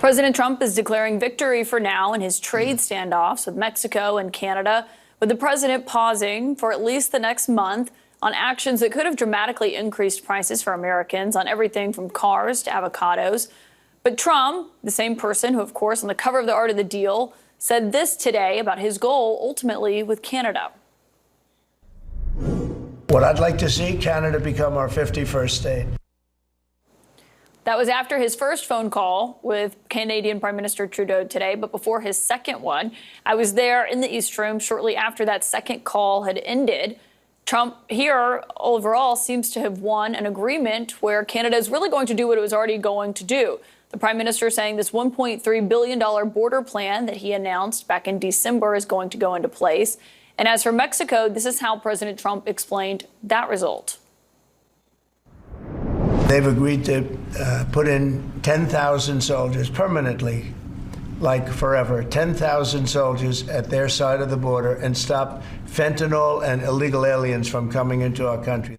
President Trump is declaring victory for now in his trade standoffs with Mexico and Canada, with the president pausing for at least the next month on actions that could have dramatically increased prices for Americans on everything from cars to avocados. But Trump, the same person who, of course, on the cover of The Art of the Deal, said this today about his goal ultimately with Canada. What I'd like to see, Canada become our 51st state. That was after his first phone call with Canadian Prime Minister Trudeau today, but before his second one. I was there in the East Room shortly after that second call had ended. Trump here overall seems to have won an agreement where Canada is really going to do what it was already going to do. The Prime Minister saying this $1.3 billion border plan that he announced back in December is going to go into place. And as for Mexico, this is how President Trump explained that result. They've agreed to put in 10,000 soldiers permanently, like forever, 10,000 soldiers at their side of the border and stop fentanyl and illegal aliens from coming into our country.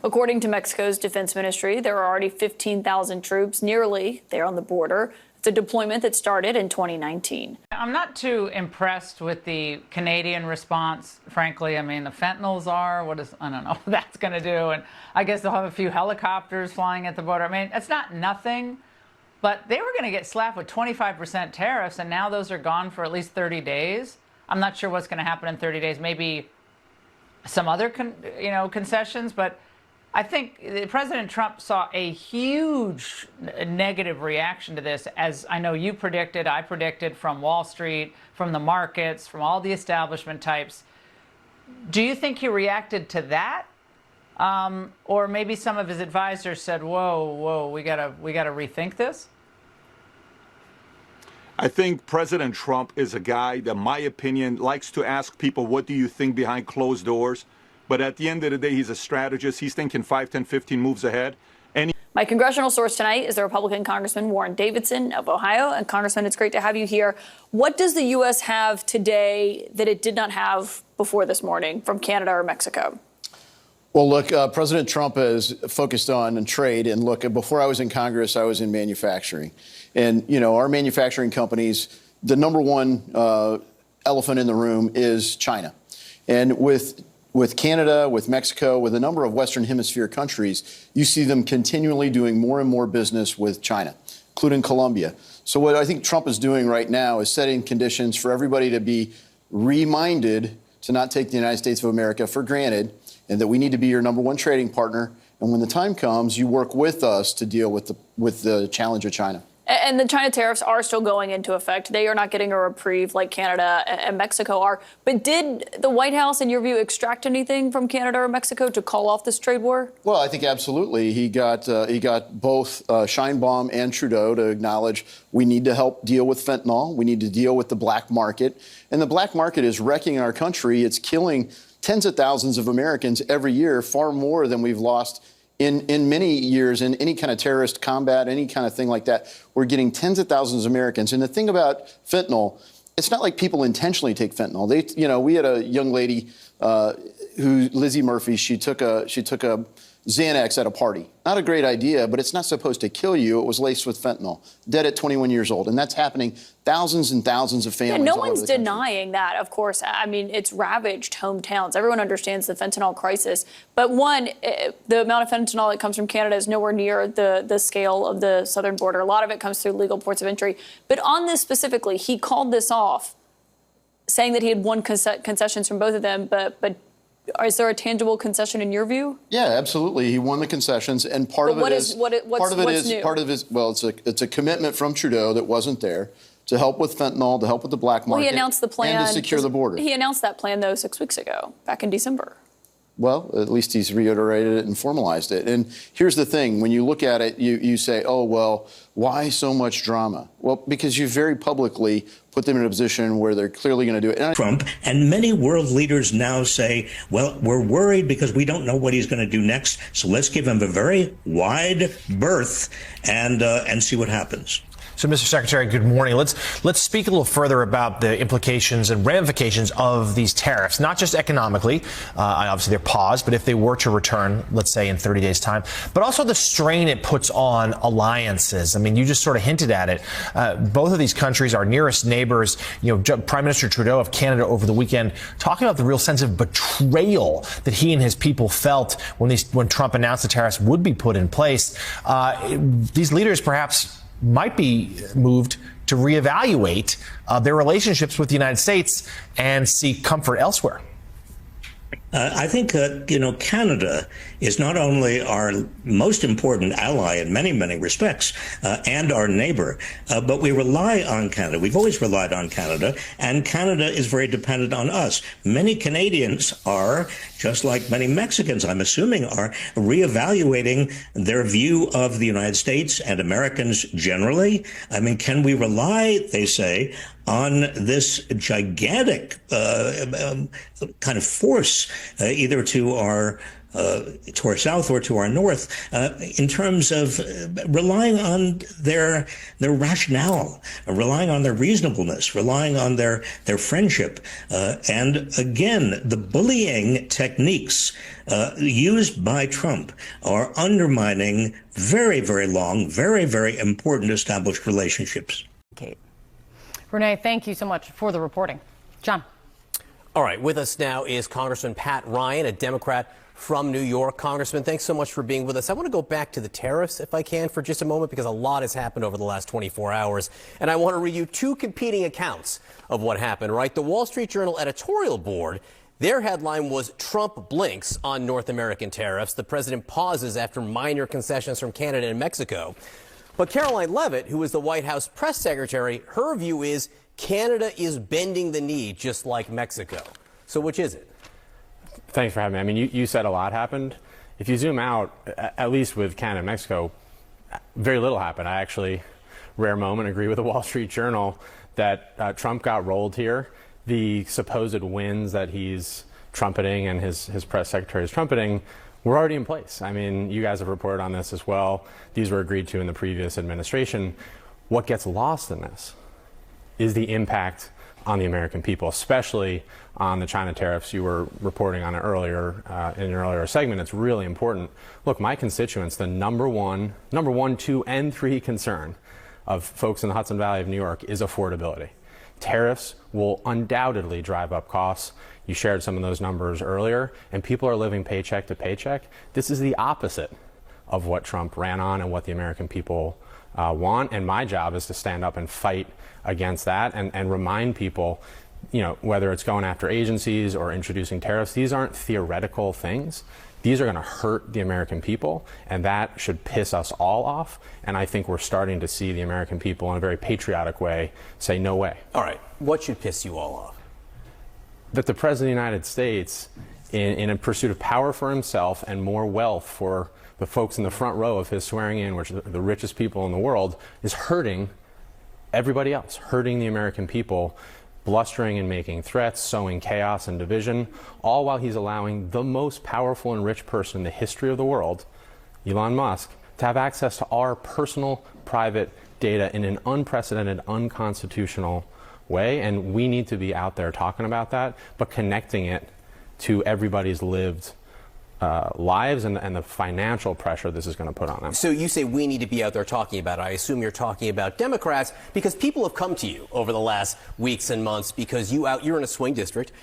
According to Mexico's defense ministry, there are already 15,000 troops nearly there on the border. It's a deployment that started in 2019. I'm not too impressed with the Canadian response, frankly. I mean, the fentanyls are, I don't know what that's going to do. And I guess they'll have a few helicopters flying at the border. I mean, it's not nothing, but they were going to get slapped with 25% tariffs, and now those are gone for at least 30 days. I'm not sure what's going to happen in 30 days. Maybe some other concessions, but I think President Trump saw a huge negative reaction to this, as I know you predicted, I predicted, from Wall Street, from the markets, from all the establishment types. Do you think he reacted to that? Or maybe some of his advisors said, whoa, we gotta rethink this? I think President Trump is a guy that, in my opinion, likes to ask people, what do you think behind closed doors? But at the end of the day, he's a strategist. He's thinking 5, 10, 15 moves ahead. My congressional source tonight is the Republican Congressman Warren Davidson of Ohio. And Congressman, it's great to have you here. What does the U.S. have today that it did not have before this morning from Canada or Mexico? Well, look, President Trump is focused on trade. And look, before I was in Congress, I was in manufacturing. And, our manufacturing companies, the number one elephant in the room is China. And with Canada, with Mexico, with a number of Western Hemisphere countries, you see them continually doing more and more business with China, including Colombia. So what I think Trump is doing right now is setting conditions for everybody to be reminded to not take the United States of America for granted, and that we need to be your number one trading partner. And when the time comes, you work with us to deal with the challenge of China. And the China tariffs are still going into effect. They are not getting a reprieve like Canada and Mexico are. But did the White House, in your view, extract anything from Canada or Mexico to call off this trade war? Well, I think absolutely. He got both Sheinbaum and Trudeau to acknowledge we need to help deal with fentanyl. We need to deal with the black market. And the black market is wrecking our country. It's killing tens of thousands of Americans every year, far more than we've lost in many years in any kind of terrorist combat, any kind of thing like that. We're getting tens of thousands of Americans. And the thing about fentanyl, it's not like people intentionally take fentanyl. We had a young lady Lizzie Murphy, she took a Xanax at a party. Not a great idea, but it's not supposed to kill you. It was laced with fentanyl. Dead at 21 years old. And that's happening thousands and thousands of families. Yeah, no one's denying that, of course. I mean, it's ravaged hometowns. Everyone understands the fentanyl crisis. But one, the amount of fentanyl that comes from Canada is nowhere near the scale of the southern border. A lot of it comes through legal ports of entry. But on this specifically, he called this off, saying that he had won concessions from both of them. But is there a tangible concession in your view? Yeah, absolutely. He won the concessions, and part of it is it's a commitment from Trudeau that wasn't there to help with fentanyl, to help with the black market. Well, he announced the plan and to secure the border. He announced that plan though 6 weeks ago, back in December. Well, at least he's reiterated it and formalized it. And here's the thing. When you look at it, you say, oh, well, why so much drama? Well, because you very publicly put them in a position where they're clearly going to do it. Trump and many world leaders now say, well, we're worried because we don't know what he's going to do next. So let's give him a very wide berth and see what happens. So, Mr. Secretary, good morning. Let's speak a little further about the implications and ramifications of these tariffs, not just economically. Obviously, they're paused, but if they were to return, let's say in 30 days' time, but also the strain it puts on alliances. I mean, you just sort of hinted at it. Both of these countries, our nearest neighbors, Prime Minister Trudeau of Canada over the weekend talking about the real sense of betrayal that he and his people felt when Trump announced the tariffs would be put in place. These leaders perhaps might be moved to reevaluate their relationships with the United States and seek comfort elsewhere. I think, Canada is not only our most important ally in many, many respects, and our neighbor, but we rely on Canada. We've always relied on Canada, and Canada is very dependent on us. Many Canadians are, just like many Mexicans, I'm assuming, are reevaluating their view of the United States and Americans generally. I mean, can we rely, they say, on this gigantic kind of force, either to our south or to our north, in terms of relying on their rationale, relying on their reasonableness, relying on their friendship, and again, the bullying techniques used by Trump are undermining very, very long, very, very important established relationships. Kate. Renee, thank you so much for the reporting. John. All right, with us now is Congressman Pat Ryan, a Democrat from New York. Congressman, thanks so much for being with us. I want to go back to the tariffs, if I can, for just a moment, because a lot has happened over the last 24 hours. And I want to read you two competing accounts of what happened, right? The Wall Street Journal editorial board, their headline was Trump blinks on North American tariffs. The president pauses after minor concessions from Canada and Mexico. But Caroline Leavitt, who is the White House press secretary, her view is Canada is bending the knee just like Mexico. So which is it? Thanks for having me. I mean, you said a lot happened. If you zoom out, at least with Canada and Mexico, very little happened. I actually, rare moment, agree with the Wall Street Journal that Trump got rolled here. The supposed wins that he's trumpeting and his press secretary is trumpeting were already in place. I mean, you guys have reported on this as well. These were agreed to in the previous administration. What gets lost in this is the impact on the American people, especially on the China tariffs. You were reporting on it earlier in an earlier segment. It's really important. Look, my constituents, the number one, 2, and 3 concern of folks in the Hudson Valley of New York is affordability. Tariffs will undoubtedly drive up costs. You shared some of those numbers earlier, and people are living paycheck to paycheck. This is the opposite of what Trump ran on and what the American people want. And my job is to stand up and fight against that and remind people, whether it's going after agencies or introducing tariffs, these aren't theoretical things. These are going to hurt the American people, and that should piss us all off. And I think we're starting to see the American people in a very patriotic way say, no way. All right. What should piss you all off? That the President of the United States, in a pursuit of power for himself and more wealth for the folks in the front row of his swearing in, which are the richest people in the world, is hurting everybody else, hurting the American people, blustering and making threats, sowing chaos and division, all while he's allowing the most powerful and rich person in the history of the world, Elon Musk, to have access to our personal, private data in an unprecedented, unconstitutional way. And we need to be out there talking about that, but connecting it to everybody's lived lives and the financial pressure this is going to put on them. So you say we need to be out there talking about it. I assume you're talking about Democrats, because people have come to you over the last weeks and months because you're in a swing district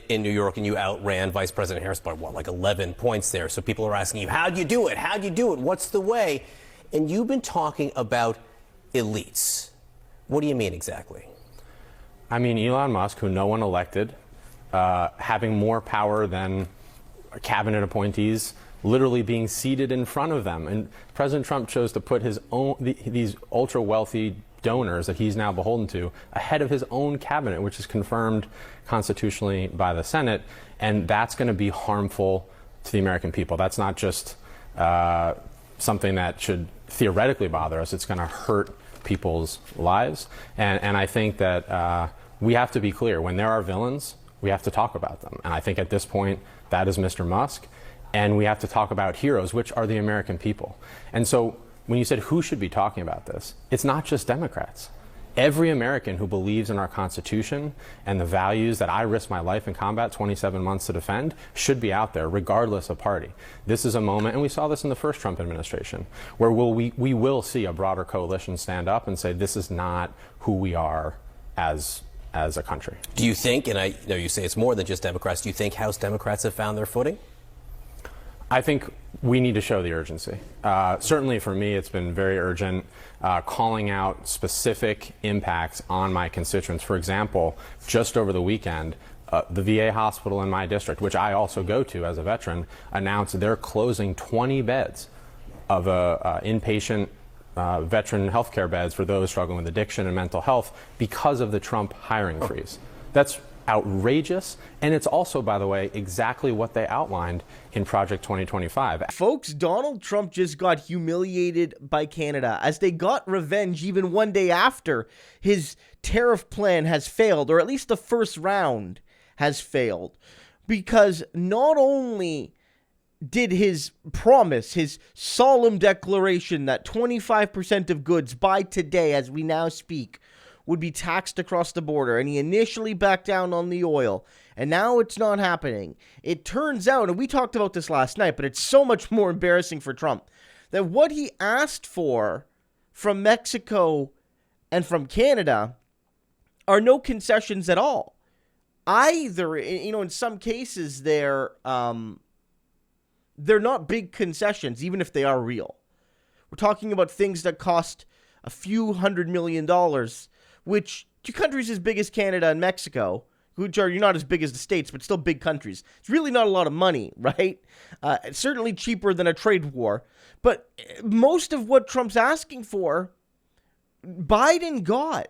in New York, and you outran Vice President Harris by like 11 points there. So people are asking you, how'd you do it? How'd you do it? What's the way? And you've been talking about elites. What do you mean exactly? I mean, Elon Musk, who no one elected, having more power than cabinet appointees, literally being seated in front of them. And President Trump chose to put his own, these ultra wealthy donors that he's now beholden to ahead of his own cabinet, which is confirmed constitutionally by the Senate. And that's going to be harmful to the American people. That's not just something that should theoretically bother us. It's going to hurt people's lives. And I think that we have to be clear. When there are villains, we have to talk about them. And I think at this point, that is Mr. Musk. And we have to talk about heroes, which are the American people. And so when you said who should be talking about this, it's not just Democrats. Every American who believes in our Constitution and the values that I risked my life in combat 27 months to defend should be out there, regardless of party. This is a moment, and we saw this in the first Trump administration, where we will see a broader coalition stand up and say this is not who we are as a country. Do you think, and I know you say it's more than just Democrats, do you think House Democrats have found their footing? I think we need to show the urgency. Certainly for me, it's been very urgent, calling out specific impacts on my constituents. For example, just over the weekend, the VA hospital in my district, which I also go to as a veteran, announced they're closing 20 beds of inpatient veteran healthcare beds for those struggling with addiction and mental health because of the Trump hiring freeze. That's outrageous, and it's also, by the way, exactly what they outlined in Project 2025. Folks, Donald Trump just got humiliated by Canada as they got revenge even one day after his tariff plan has failed, or at least the first round has failed, because not only did his promise, his solemn declaration that 25% of goods by today, as we now speak, would be taxed across the border, and he initially backed down on the oil, and now it's not happening. It turns out, and we talked about this last night, but it's so much more embarrassing for Trump, that what he asked for from Mexico and from Canada are no concessions at all. Either, in some cases, they're not big concessions, even if they are real. We're talking about things that cost a few $100 million, which two countries as big as Canada and Mexico, which are not as big as the States, but still big countries. It's really not a lot of money, right? It's certainly cheaper than a trade war. But most of what Trump's asking for, Biden got.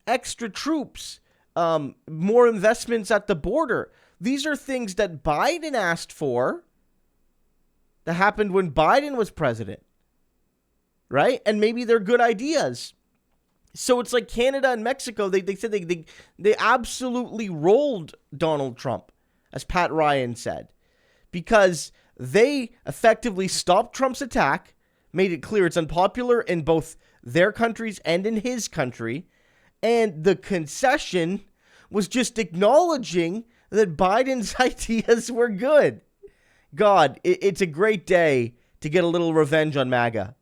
Extra troops, more investments at the border. These are things that Biden asked for that happened when Biden was president, right? And maybe they're good ideas. So it's like Canada and Mexico, they said they absolutely rolled Donald Trump, as Pat Ryan said, because they effectively stopped Trump's attack, made it clear it's unpopular in both their countries and in his country, and the concession was just acknowledging that Biden's ideas were good. God, it's a great day to get a little revenge on MAGA.